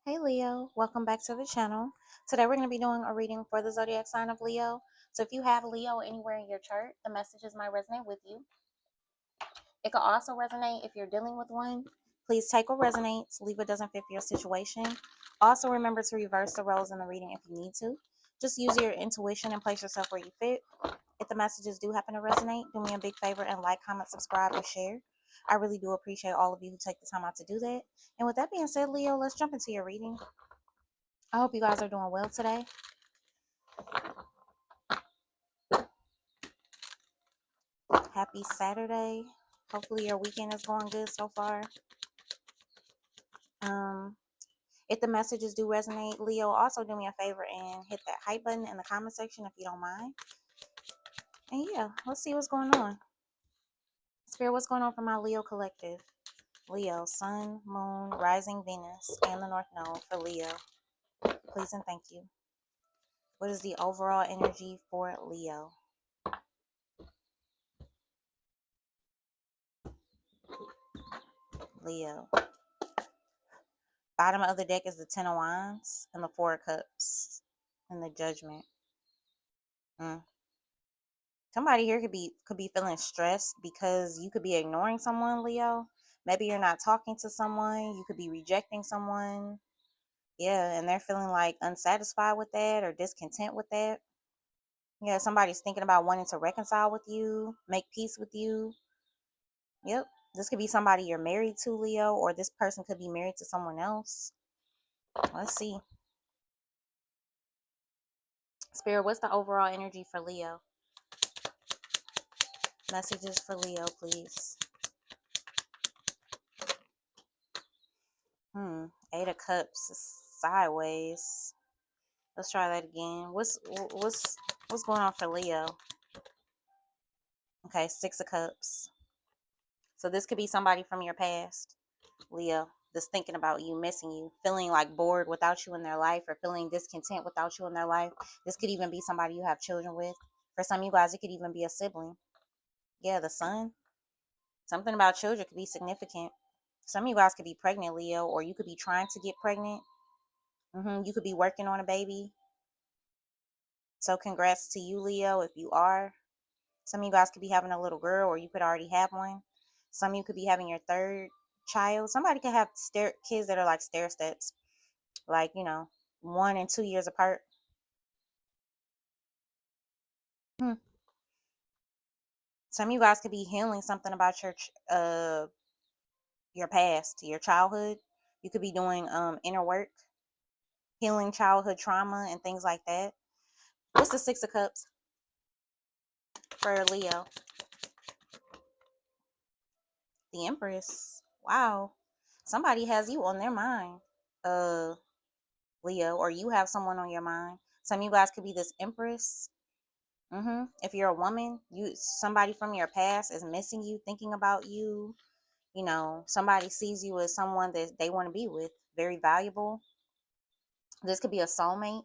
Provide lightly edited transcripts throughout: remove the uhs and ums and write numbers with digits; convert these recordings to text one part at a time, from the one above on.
Hey Leo, welcome back to the channel. Today we're going to be doing a reading for the zodiac sign of Leo. So if you have Leo anywhere in your chart, the messages might resonate with you. It could also resonate if you're dealing with one. Please take what resonates, leave what doesn't fit for your situation. Also remember to reverse the roles in the reading if you need to. Just use your intuition and place yourself where you fit. If the messages do happen to resonate, do me a big favor and like, comment, subscribe, and share. I really do appreciate all of you who take the time out to do that. And with that being said, Leo, let's jump into your reading. I hope you guys are doing well today. Happy Saturday. Hopefully your weekend is going good so far. If the messages do resonate, Leo, also do me a favor and hit that hype button in the comment section if you don't mind. And yeah, let's see what's going on. Spirit, what's going on for my Leo collective? Leo, Sun, Moon, Rising Venus, and the North Node for Leo. Please and thank you. What is the overall energy for Leo? Leo. Bottom of the deck is the Ten of Wands and the Four of Cups and the Judgment. Somebody here could be feeling stressed because you could be ignoring someone, Leo. Maybe you're not talking to someone. You could be rejecting someone. Yeah, and they're feeling like unsatisfied with that or discontent with that. Yeah, somebody's thinking about wanting to reconcile with you, make peace with you. Yep. This could be somebody you're married to, Leo, or this person could be married to someone else. Let's see. Spirit, what's the overall energy for Leo? Messages for Leo, please. Eight of Cups sideways. Let's try that again. What's going on for Leo? Okay, Six of Cups. So this could be somebody from your past, Leo, that's thinking about you, missing you, feeling like bored without you in their life, or feeling discontent without you in their life. This could even be somebody you have children with. For some of you guys, it could even be a sibling. Yeah, the Sun. Something about children could be significant. Some of you guys could be pregnant, Leo, or you could be trying to get pregnant. You could be working on a baby. So congrats to you, Leo, if you are. Some of you guys could be having a little girl, or you could already have one. Some of you could be having your third child. Somebody could have kids that are like stair steps, like, 1 and 2 years apart. Some of you guys could be healing something about your past, your childhood. You could be doing inner work, healing childhood trauma and things like that. What's the Six of Cups for Leo? The Empress. Wow. Somebody has you on their mind, Leo, or you have someone on your mind. Some of you guys could be this Empress. If you're a woman, somebody from your past is missing you, thinking about you. Somebody sees you as someone that they want to be with, very valuable. This could be a soulmate.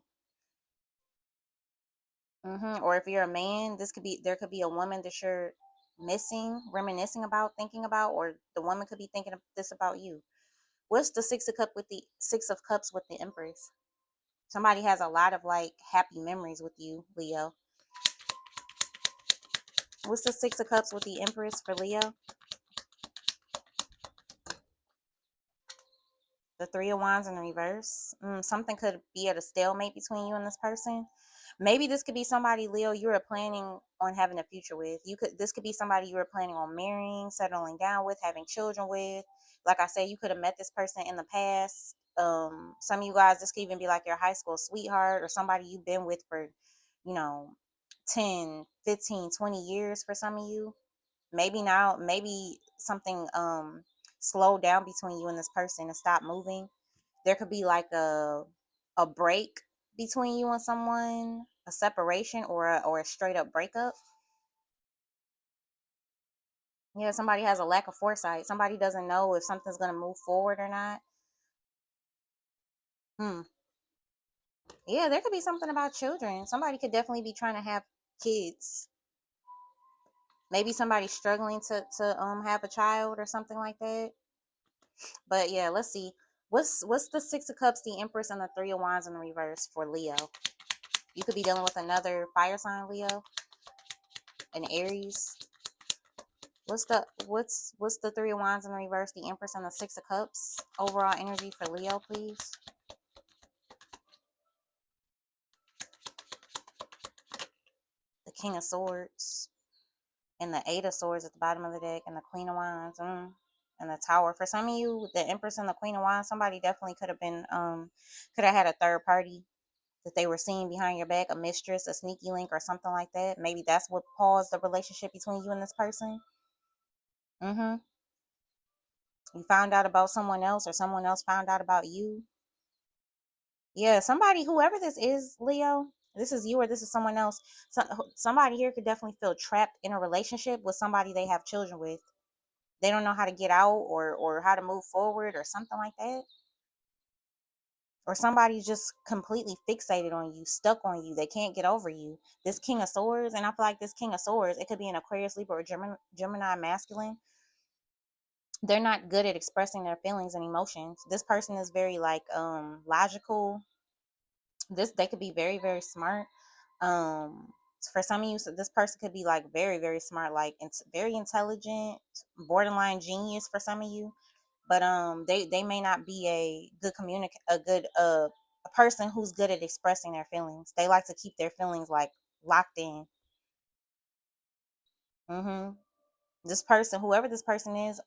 Or if you're a man, there could be a woman that you're missing, reminiscing about, thinking about, or the woman could be thinking of this about you. What's the Six of Cups with the Empress? Somebody has a lot of like happy memories with you, Leo. What's the Six of Cups with the Empress for Leo? The Three of Wands in the reverse. Something could be at a stalemate between you and this person. Maybe this could be somebody, Leo, you were planning on having a future with. This could be somebody you were planning on marrying, settling down with, having children with. Like I said, you could have met this person in the past. Some of you guys, this could even be like your high school sweetheart or somebody you've been with for, you know, 10, 15, 20 years for some of you. Maybe something slowed down between you and this person and stopped moving. There could be like a break between you and someone, a separation, or a straight up breakup. Yeah, somebody has a lack of foresight. Somebody doesn't know if something's going to move forward or not. Yeah, there could be something about children. Somebody could definitely be trying to have kids. Maybe somebody's struggling to have a child or something like that. But yeah, let's see. What's the Six of Cups, the Empress, and the Three of Wands in the reverse for Leo? You could be dealing with another fire sign, Leo, an Aries. What's the Three of Wands in the reverse, the Empress, and the Six of Cups? Overall energy for Leo, please. The King of Swords and the Eight of Swords at the bottom of the deck, and the Queen of Wands, and the Tower. For some of you, the Empress and the Queen of Wands, somebody definitely could have been could have had a third party that they were seeing behind your back, a mistress, a sneaky link, or something like that. Maybe that's what paused the relationship between you and this person. Mm-hmm. You found out about someone else, or someone else found out about you. Yeah, somebody, whoever this is, Leo, this is you or this is someone else. Somebody here could definitely feel trapped in a relationship with somebody they have children with. They don't know how to get out, or how to move forward, or something like that. Or somebody's just completely fixated on you, stuck on you. They can't get over you. This King of Swords, and I feel like this King of Swords, it could be an Aquarius, Libra, or Gemini masculine. They're not good at expressing their feelings and emotions. This person is very like logical. They could be very, very smart. For some of you, so this person could be like very, very smart, like it's very intelligent, borderline genius for some of you. But they may not be a good a person who's good at expressing their feelings. They like to keep their feelings like locked in. Mm-hmm. This person, whoever this person is,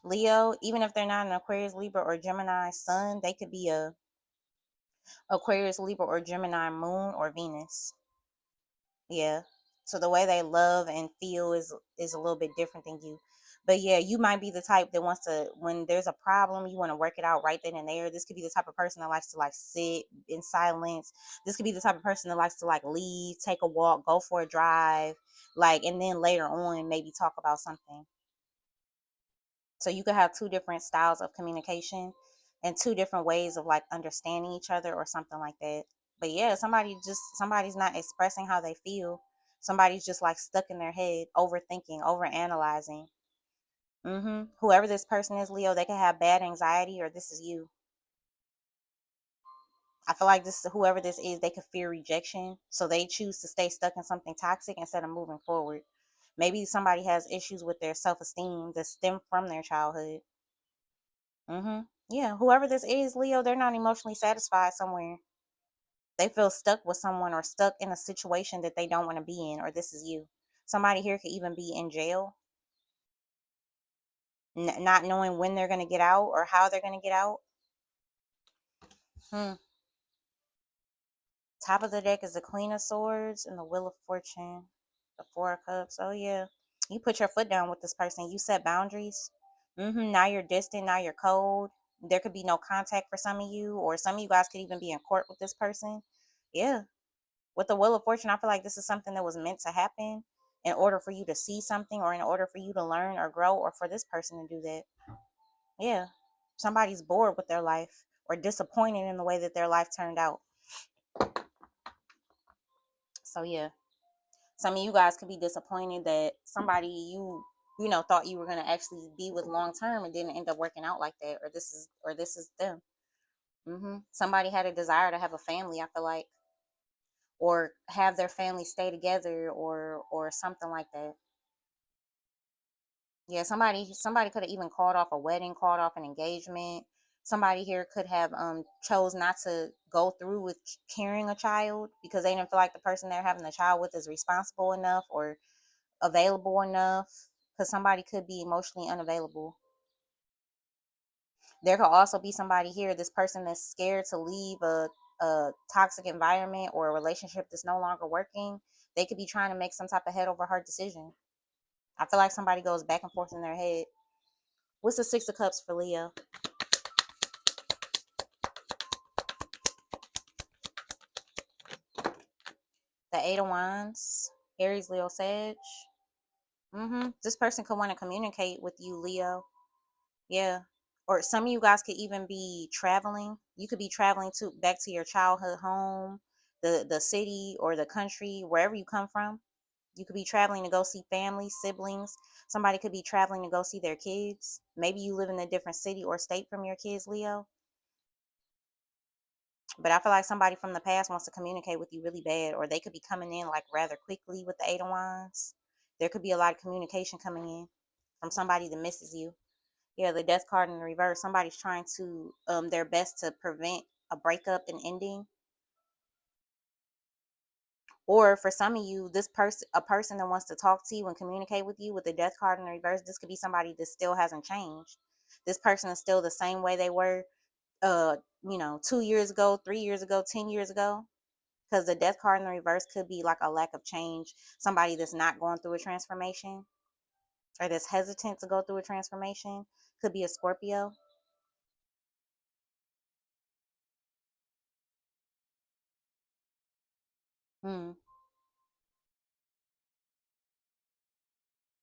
Leo, even if they're not an Aquarius, Libra, or Gemini sun, they could be a Aquarius, Libra, or Gemini moon or Venus. Yeah. So the way they love and feel is a little bit different than you. But yeah, you might be the type that wants to, when there's a problem, you want to work it out right then and there. This could be the type of person that likes to like sit in silence. This could be the type of person that likes to like leave, take a walk, go for a drive, like, and then later on maybe talk about something. So you could have two different styles of communication and two different ways of like understanding each other or something like that. But yeah, somebody's not expressing how they feel. Somebody's just like stuck in their head, overthinking, overanalyzing. Whoever this person is, Leo, they can have bad anxiety, or this is you. I feel like this, whoever this is, they could fear rejection, so they choose to stay stuck in something toxic instead of moving forward. Maybe somebody has issues with their self-esteem that stem from their childhood. Yeah, whoever this is, Leo, they're not emotionally satisfied somewhere. They feel stuck with someone, or stuck in a situation that they don't want to be in, or this is you. Somebody here could even be in jail, not knowing when they're going to get out or how they're going to get out. Hmm. Top of the deck is the Queen of Swords and the Wheel of Fortune, the Four of Cups. Oh yeah, you put your foot down with this person. You set boundaries. Now you're distant. Now you're cold. There could be no contact for some of you, or some of you guys could even be in court with this person. Yeah, with the Wheel of Fortune, I feel like this is something that was meant to happen in order for you to see something, or in order for you to learn or grow, or for this person to do that. Yeah, somebody's bored with their life or disappointed in the way that their life turned out. So yeah, some of you guys could be disappointed that somebody you thought you were going to actually be with long term, and didn't end up working out like that, or this is them. Somebody had a desire to have a family, I feel like, or have their family stay together, or something like that. Yeah, somebody could have even called off a wedding, called off an engagement. Somebody here could have chose not to go through with carrying a child because they didn't feel like the person they're having the child with is responsible enough or available enough, because somebody could be emotionally unavailable. There could also be somebody here, this person that's scared to leave a toxic environment or a relationship that's no longer working. They could be trying to make some type of head over heart decision. I feel like somebody goes back and forth in their head. What's the Six of Cups for Leo? The Eight of Wands, Aries, Leo, Sag. This person could want to communicate with you, Leo. Yeah. Or some of you guys could even be traveling. You could be traveling to back to your childhood home, the city or the country, wherever you come from. You could be traveling to go see family, siblings. Somebody could be traveling to go see their kids. Maybe you live in a different city or state from your kids, Leo. But I feel like somebody from the past wants to communicate with you really bad, or they could be coming in like rather quickly with the Eight of Wands. There could be a lot of communication coming in from somebody that misses you. Yeah, the Death card in the reverse. Somebody's trying to their best to prevent a breakup and ending. Or for some of you, this person, a person that wants to talk to you and communicate with you with the Death card in the reverse, this could be somebody that still hasn't changed. This person is still the same way they were, 2 years ago, 3 years ago, 10 years ago. Because the Death card in the reverse could be like a lack of change. Somebody that's not going through a transformation or that's hesitant to go through a transformation. Could be a Scorpio. Hmm.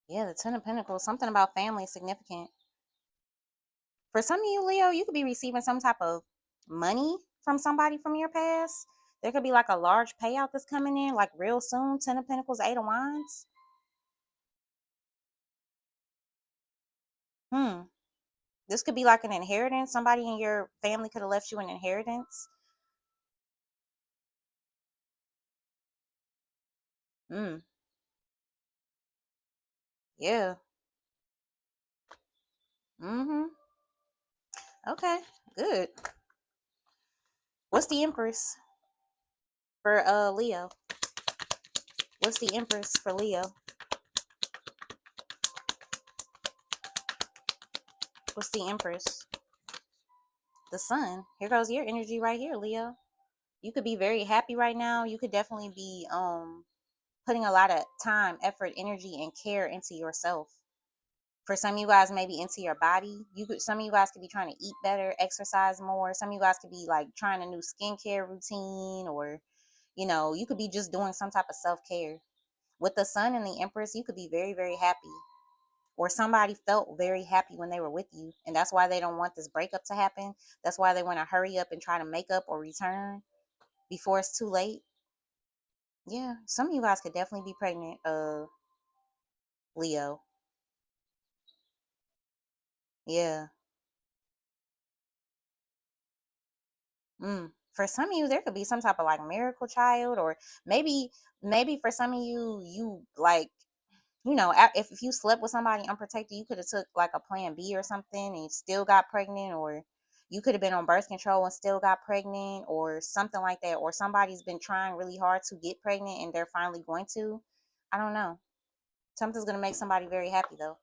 Yeah, the Ten of Pentacles. Something about family is significant. For some of you, Leo, you could be receiving some type of money from somebody from your past. There could be like a large payout that's coming in like real soon. Ten of Pentacles, Eight of Wands. Hmm. This could be like an inheritance. Somebody in your family could have left you an inheritance. Hmm. Yeah. Mm-hmm. Okay. Good. What's the Empress for Leo? What's the Empress for Leo? What's the Empress? The Sun. Here goes your energy right here, Leo. You could be very happy right now. You could definitely be putting a lot of time, effort, energy, and care into yourself. For some of you guys, maybe into your body. Some of you guys could be trying to eat better, exercise more. Some of you guys could be like trying a new skincare routine, or you could be just doing some type of self-care. With the Sun and the Empress, you could be very, very happy. Or somebody felt very happy when they were with you, and that's why they don't want this breakup to happen. That's why they want to hurry up and try to make up or return before it's too late. Yeah, some of you guys could definitely be pregnant, Leo. Yeah. For some of you, there could be some type of like miracle child, or maybe for some of you, you like, if you slept with somebody unprotected, you could have took like a plan B or something and still got pregnant, or you could have been on birth control and still got pregnant, or something like that. Or somebody's been trying really hard to get pregnant and they're finally going to. I don't know. Something's gonna make somebody very happy though.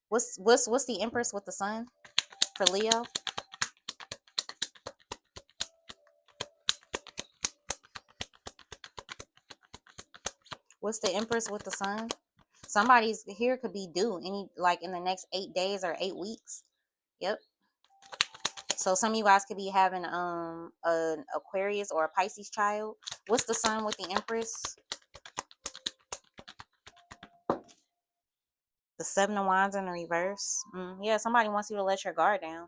What's the Empress with the Sun for Leo? What's the Empress with the Sun? Somebody's here could be due any like in the next 8 days or 8 weeks. Yep. So some of you guys could be having an Aquarius or a Pisces child. What's the Sun with the Empress? The Seven of Wands in the reverse. Yeah, somebody wants you to let your guard down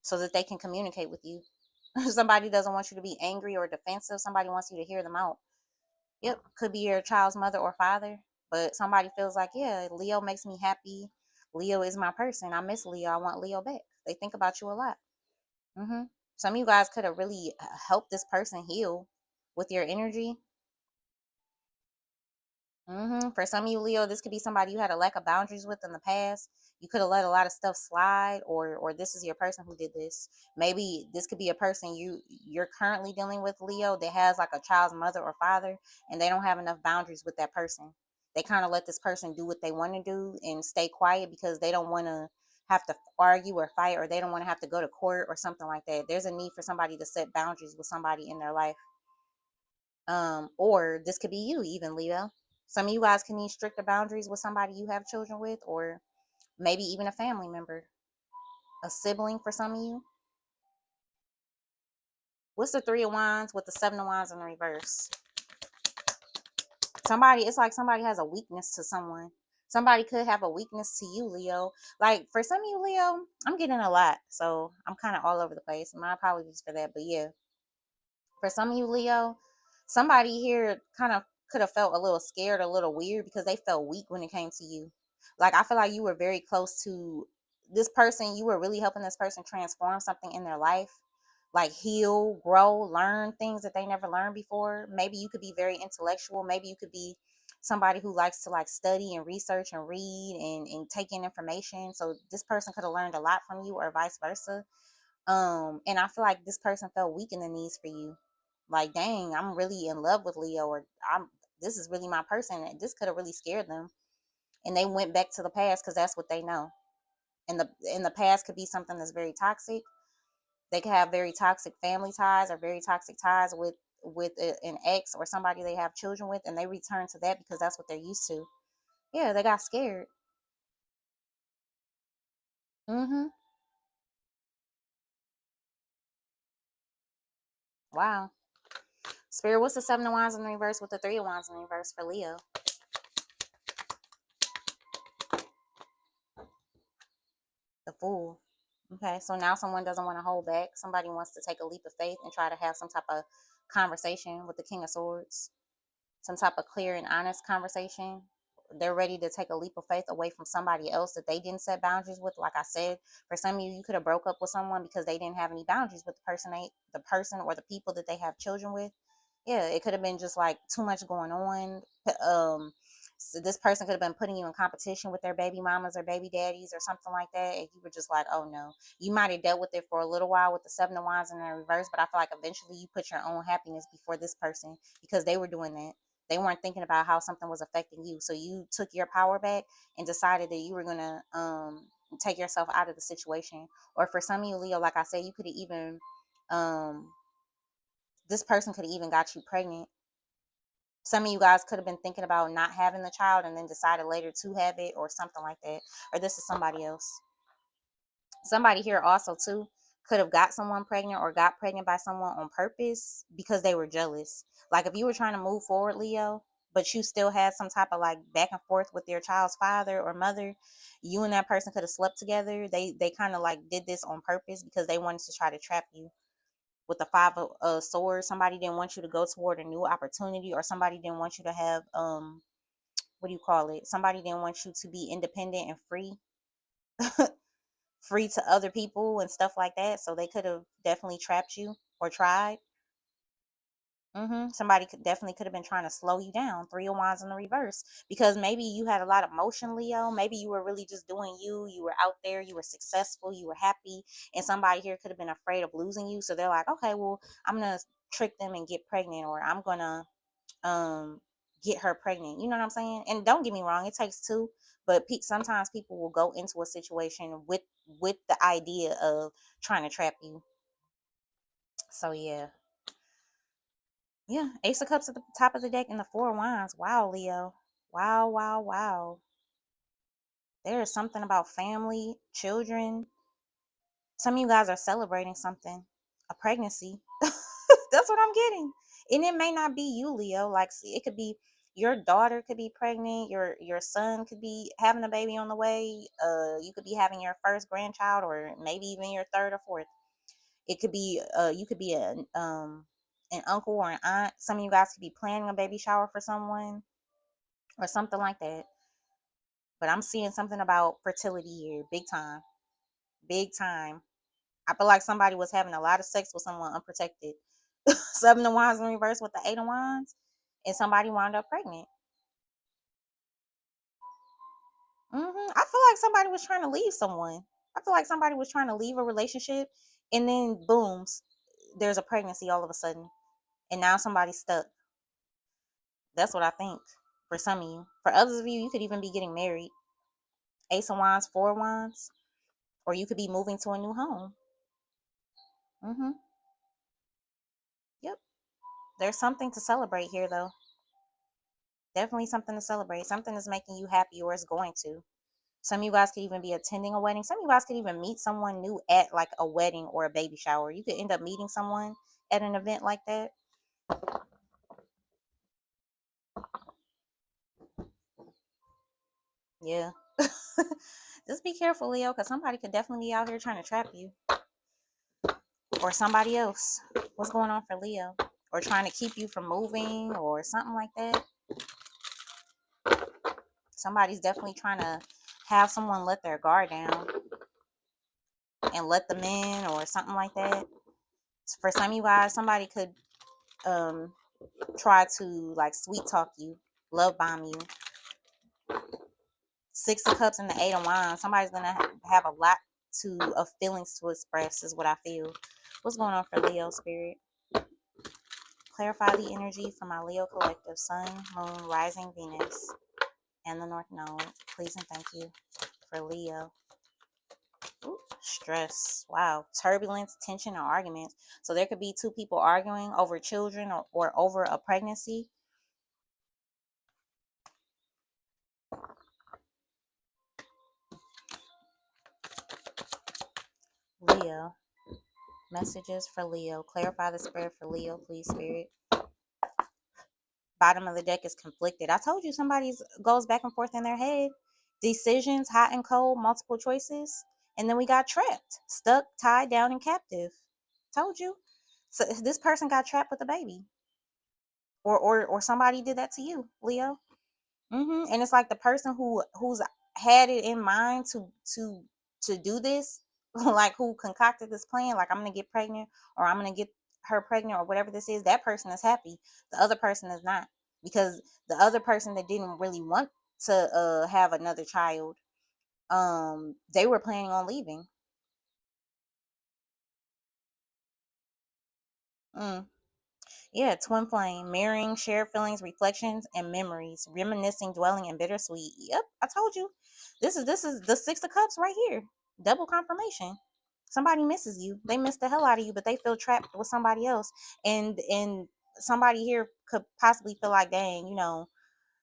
so that they can communicate with you. Somebody doesn't want you to be angry or defensive. Somebody wants you to hear them out. Yep, could be your child's mother or father, but somebody feels like, yeah, Leo makes me happy. Leo is my person. I miss Leo. I want Leo back. They think about you a lot. Some of you guys could have really helped this person heal with your energy. For some of you, Leo, this could be somebody you had a lack of boundaries with in the past. You could have let a lot of stuff slide, or this is your person who did this. Maybe this could be a person you're currently dealing with, Leo, that has like a child's mother or father, and they don't have enough boundaries with that person. They kind of let this person do what they want to do and stay quiet because they don't want to have to argue or fight, or they don't want to have to go to court or something like that. There's a need for somebody to set boundaries with somebody in their life. Or this could be you, even, Leo. Some of you guys can need stricter boundaries with somebody you have children with, or maybe even a family member, a sibling for some of you. What's the Three of Wands with the Seven of Wands in the reverse? It's like somebody has a weakness to someone. Somebody could have a weakness to you, Leo. Like for some of you, Leo, I'm getting a lot, so I'm kind of all over the place. My apologies for that, but yeah. For some of you, Leo, somebody here kind of could have felt a little scared, a little weird because they felt weak when it came to you. Like, I feel like you were very close to this person. You were really helping this person transform something in their life, like heal, grow, learn things that they never learned before. Maybe you could be very intellectual. Maybe you could be somebody who likes to like study and research and read and take in information. So this person could have learned a lot from you, or vice versa. And I feel like this person felt weak in the knees for you. Like, dang, I'm really in love with Leo, or I'm this is really my person. And this could have really scared them. And they went back to the past because that's what they know. And the past could be something that's very toxic. They could have very toxic family ties, or very toxic ties with an ex or somebody they have children with, and they return to that because that's what they're used to. Yeah, they got scared. Mm-hmm. Wow. Spirit, what's the Seven of Wands in reverse with the Three of Wands in reverse for Leo? The Fool. Okay, so now someone doesn't want to hold back. Somebody wants to take a leap of faith and try to have some type of conversation with the King of Swords, some type of clear and honest conversation. They're ready to take a leap of faith away from somebody else that they didn't set boundaries with. Like I said, for some of you, you could have broke up with someone because they didn't have any boundaries with the person or the people that they have children with. Yeah, it could have been just like too much going on. So this person could have been putting you in competition with their baby mamas or baby daddies or something like that, and you were just like, oh no. You might have dealt with it for a little while with the Seven of Wands in the reverse, but I feel like eventually you put your own happiness before this person because they were doing that. They weren't thinking about how something was affecting you, so you took your power back and decided that you were gonna take yourself out of the situation. Or for some of you, Leo, like I said, you could have even um this person could have even got you pregnant. Some of you guys could have been thinking about not having the child and then decided later to have it, or something like that. Or this is somebody else. Somebody here also too could have got someone pregnant or got pregnant by someone on purpose because they were jealous. Like, if you were trying to move forward, Leo, but you still had some type of like back and forth with your child's father or mother, you and that person could have slept together. They kind of like did this on purpose because they wanted to try to trap you with the Five of Swords. Somebody didn't want you to go toward a new opportunity, or somebody didn't want you to have what do you call it? Somebody didn't want you to be independent and free, free to other people and stuff like that. So they could have definitely trapped you or tried. Somebody could have been trying to slow you down. Three of Wands in the reverse, because maybe you had a lot of motion, Leo. Maybe you were really just doing you. You were out there. You were successful. You were happy, and somebody here could have been afraid of losing you. So they're like, okay, well, I'm gonna trick them and get pregnant, or I'm gonna um get her pregnant. You know what I'm saying? And don't get me wrong, it takes two, but sometimes people will go into a situation with the idea of trying to trap you. So yeah. Yeah, Ace of Cups at the top of the deck and the Four of Wands. Wow, Leo. Wow, wow, wow. There is something about family, children. Some of you guys are celebrating something, a pregnancy. That's what I'm getting. And it may not be you, Leo. Like, see, it could be your daughter could be pregnant, your son could be having a baby on the way. You could be having your first grandchild, or maybe even your third or fourth. It could be you could be an uncle or an aunt. Some of you guys could be planning a baby shower for someone or something like that. But I'm seeing something about fertility here, big time. Big time. I feel like somebody was having a lot of sex with someone unprotected. Seven of Wands in reverse with the Eight of Wands, and somebody wound up pregnant. I feel like somebody was trying to leave someone. I feel like somebody was trying to leave a relationship, and then boom, there's a pregnancy all of a sudden, and now somebody's stuck. That's what I think. For some of you, for others of you, you could even be getting married. Ace of Wands, Four of Wands, or you could be moving to a new home. Mm-hmm. Yep. There's something to celebrate here, though. Definitely something to celebrate. Something is making you happy, or is going to. Some of you guys could even be attending a wedding. Some of you guys could even meet someone new at like a wedding or a baby shower. You could end up meeting someone at an event like that. Yeah. Just be careful, Leo, because somebody could definitely be out here trying to trap you, or somebody else. What's going on for Leo? or trying to keep you from moving or something like that. Somebody's definitely trying to have someone let their guard down and let them in or something like that. For some of you guys, somebody could try to like sweet talk you, love bomb you. Six of Cups and the Eight of Wands. Somebody's gonna have a lot of feelings to express, is what I feel. What's going on for Leo spirit? Clarify the energy for my Leo collective: Sun, Moon, Rising, Venus, and the North Node. Please and thank you for Leo. Ooh, stress. Wow. Turbulence, tension, or arguments. So there could be two people arguing over children or over a pregnancy. Leo. Messages for Leo. Clarify the spirit for Leo, please, spirit. Bottom of the deck is conflicted. I told you somebody's goes back and forth in their head. Decisions, hot and cold, multiple choices. And then we got trapped, stuck, tied down, and captive. Told you. So this person got trapped with a baby. Or somebody did that to you, Leo. And it's like the person who's had it in mind to do this, like who concocted this plan, like I'm gonna get pregnant or I'm gonna get her pregnant or whatever this is, that person is happy. The other person is not, because the other person that didn't really want to have another child, they were planning on leaving. Mm. Yeah, twin flame, mirroring, shared feelings, reflections, and memories, reminiscing, dwelling, and bittersweet. Yep, I told you. This is the Six of Cups right here. Double confirmation. Somebody misses you. They miss the hell out of you, but they feel trapped with somebody else. And somebody here could possibly feel like, dang,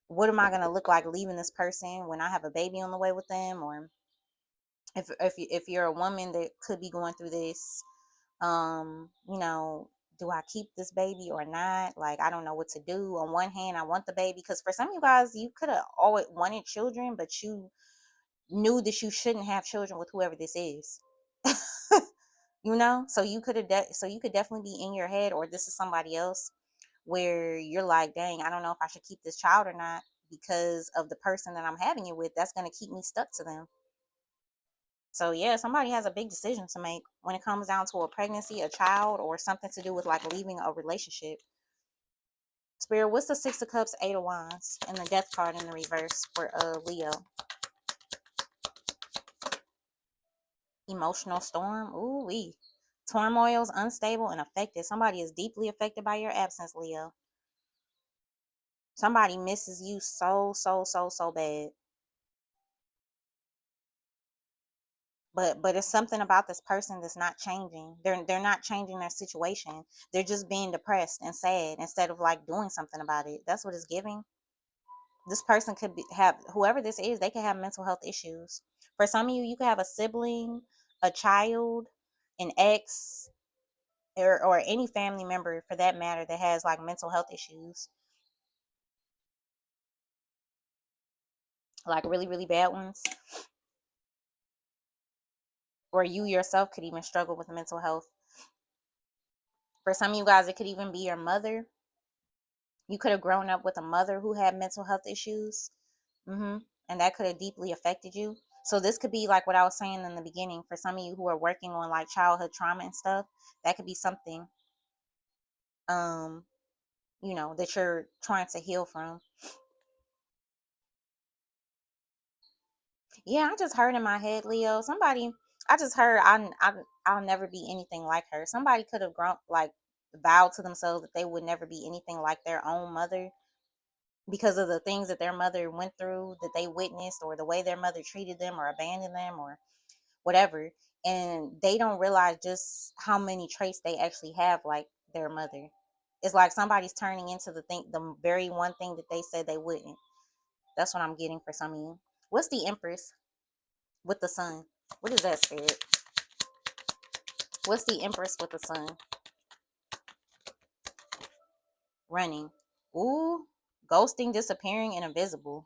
what am I gonna look like leaving this person when I have a baby on the way with them? Or if you're a woman that could be going through this, you know, do I keep this baby or not? Like, I don't know what to do. On one hand, I want the baby, because for some of you guys, you could have always wanted children, but you knew that you shouldn't have children with whoever this is. So you could so you could definitely be in your head, or this is somebody else where you're like, dang, I don't know if I should keep this child or not, because of the person that I'm having it with. That's going to keep me stuck to them. So yeah, somebody has a big decision to make when it comes down to a pregnancy, a child, or something to do with like leaving a relationship. Spirit, what's the Six of Cups, Eight of Wands, and the Death card in the reverse for Leo? Emotional storm. Ooh wee. Turmoil's unstable and affected. Somebody is deeply affected by your absence, Leo. Somebody misses you so bad. But it's something about this person that's not changing. They're not changing their situation. They're just being depressed and sad instead of like doing something about it. That's what it's giving. This person could have, whoever this is, they could have mental health issues. For some of you, you could have a sibling, a child, an ex, or any family member for that matter that has like mental health issues, like really really bad ones. Or you yourself could even struggle with mental health. For some of you guys, it could even be your mother. You could have grown up with a mother who had mental health issues. And that could have deeply affected you. So this could be like what I was saying in the beginning. For some of you who are working on like childhood trauma and stuff, that could be something um that you're trying to heal from. Yeah, I just heard in my head, Leo, somebody, I just heard I'll never be anything like her. Somebody could have grown like vowed to themselves that they would never be anything like their own mother, because of the things that their mother went through, that they witnessed, or the way their mother treated them or abandoned them or whatever. And they don't realize just how many traits they actually have like their mother. It's like somebody's turning into the very one thing that they said they wouldn't. That's what I'm getting for some of you. What's the Empress with the Sun? What is that, spirit? What's the Empress with the Sun? Running. Ooh, ghosting, disappearing, and invisible.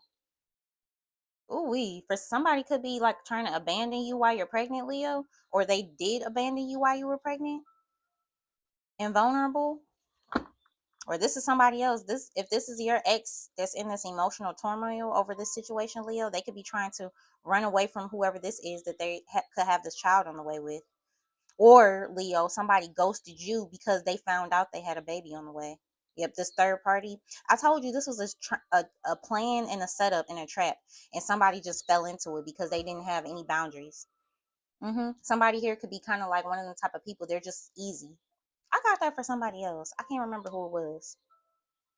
Ooh, for somebody could be like trying to abandon you while you're pregnant, Leo, or they did abandon you while you were pregnant and vulnerable. Or this is somebody else. This, if this is your ex that's in this emotional turmoil over this situation, Leo, they could be trying to run away from whoever this is that they could have this child on the way with. Or Leo, somebody ghosted you because they found out they had a baby on the way. Yep, this third party. I told you this was a plan and a setup and a trap, and somebody just fell into it because they didn't have any boundaries. Somebody here could be kind of like one of the type of people. They're just easy. I got that for somebody else. I can't remember who it was.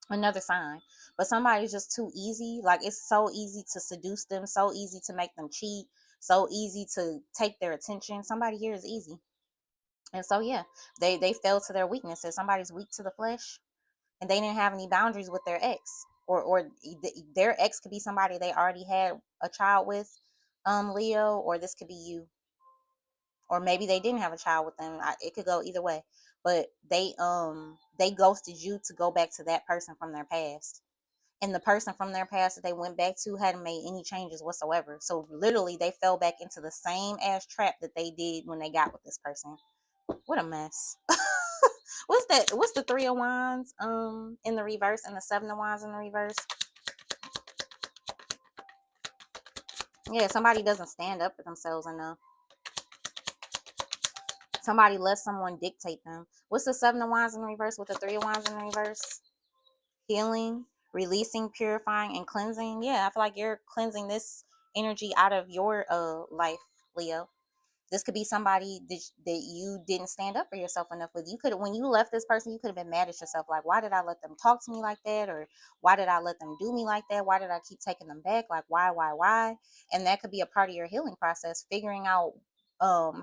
Another sign, but somebody's just too easy. Like, it's so easy to seduce them, so easy to make them cheat, so easy to take their attention. Somebody here is easy. And so yeah, they fell to their weaknesses. Somebody's weak to the flesh, and they didn't have any boundaries with their ex, or their ex could be somebody they already had a child with, Leo, or this could be you, or maybe they didn't have a child with them. It could go either way, but they ghosted you to go back to that person from their past, and the person from their past that they went back to hadn't made any changes whatsoever. So literally, they fell back into the same ass trap that they did when they got with this person. What a mess. What's that? What's the three of wands in the reverse and the seven of wands in the reverse? Yeah, somebody doesn't stand up for themselves enough. Somebody lets someone dictate them. What's the seven of wands in the reverse with the three of wands in the reverse? Healing, releasing, purifying, and cleansing. Yeah, I feel like you're cleansing this energy out of your life, Leo. This could be somebody that you didn't stand up for yourself enough with. You could, when you left this person, you could have been mad at yourself. Like, why did I let them talk to me like that? Or why did I let them do me like that? Why did I keep taking them back? Like, why? And that could be a part of your healing process, figuring out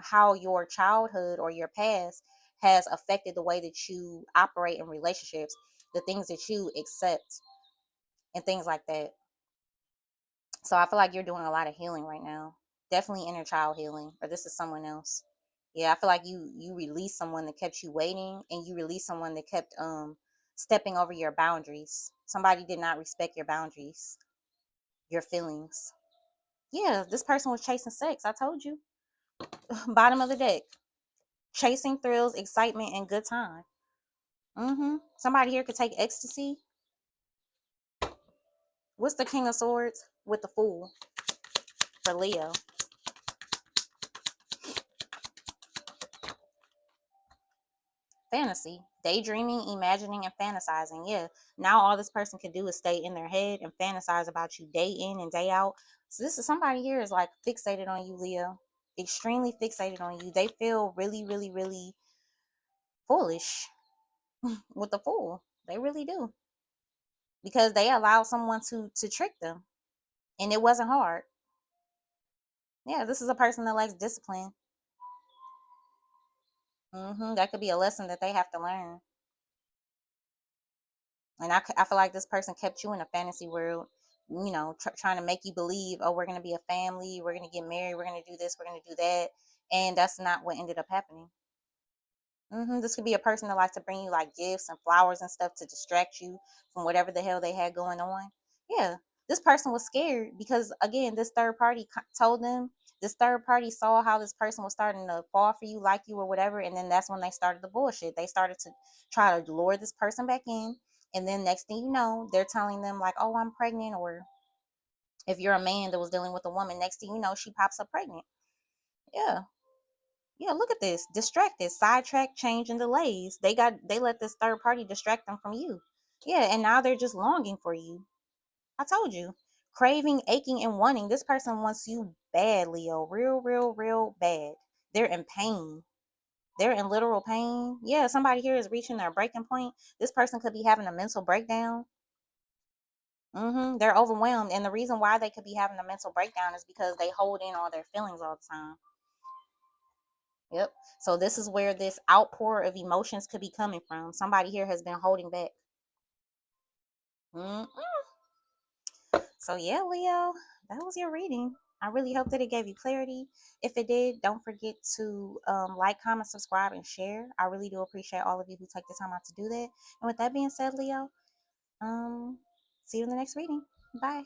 how your childhood or your past has affected the way that you operate in relationships, the things that you accept, and things like that. So I feel like you're doing a lot of healing right now. Definitely inner child healing, or this is someone else. Yeah, I feel like you released someone that kept you waiting, and you released someone that kept stepping over your boundaries. Somebody did not respect your boundaries, your feelings. Yeah, this person was chasing sex. I told you. Bottom of the deck. Chasing thrills, excitement, and good time. Somebody here could take ecstasy. What's the King of Swords with the Fool for Leo? Fantasy, daydreaming, imagining, and fantasizing. Yeah, now all this person can do is stay in their head and fantasize about you day in and day out. So this is somebody here is like fixated on you, Leo. Extremely fixated on you. They feel really, really, really foolish with the Fool. They really do, because they allow someone to trick them, and it wasn't hard. Yeah, this is a person that likes discipline. That could be a lesson that they have to learn. And I feel like this person kept you in a fantasy world, trying to make you believe, oh, we're going to be a family, we're going to get married, we're going to do this, we're going to do that. And that's not what ended up happening. This could be a person that likes to bring you like gifts and flowers and stuff to distract you from whatever the hell they had going on. Yeah, this person was scared because, again, this third party told them, this third party saw how this person was starting to fall for you, like you, or whatever. And then that's when they started the bullshit. They started to try to lure this person back in. And then next thing you know, they're telling them, like, oh, I'm pregnant. Or if you're a man that was dealing with a woman, next thing you know, she pops up pregnant. Yeah. Yeah, look at this. Distracted, sidetracked, change, and delays. They let this third party distract them from you. Yeah, and now they're just longing for you. I told you. Craving, aching, and wanting. This person wants you bad, Leo. Real, real, real bad. They're in pain. They're in literal pain. Yeah, somebody here is reaching their breaking point. This person could be having a mental breakdown. They're overwhelmed. And the reason why they could be having a mental breakdown is because they hold in all their feelings all the time. Yep. So this is where this outpour of emotions could be coming from. Somebody here has been holding back. mm So yeah, Leo, that was your reading. I really hope that it gave you clarity. If it did, don't forget to like, comment, subscribe, and share. I really do appreciate all of you who take the time out to do that. And with that being said, Leo, see you in the next reading. Bye.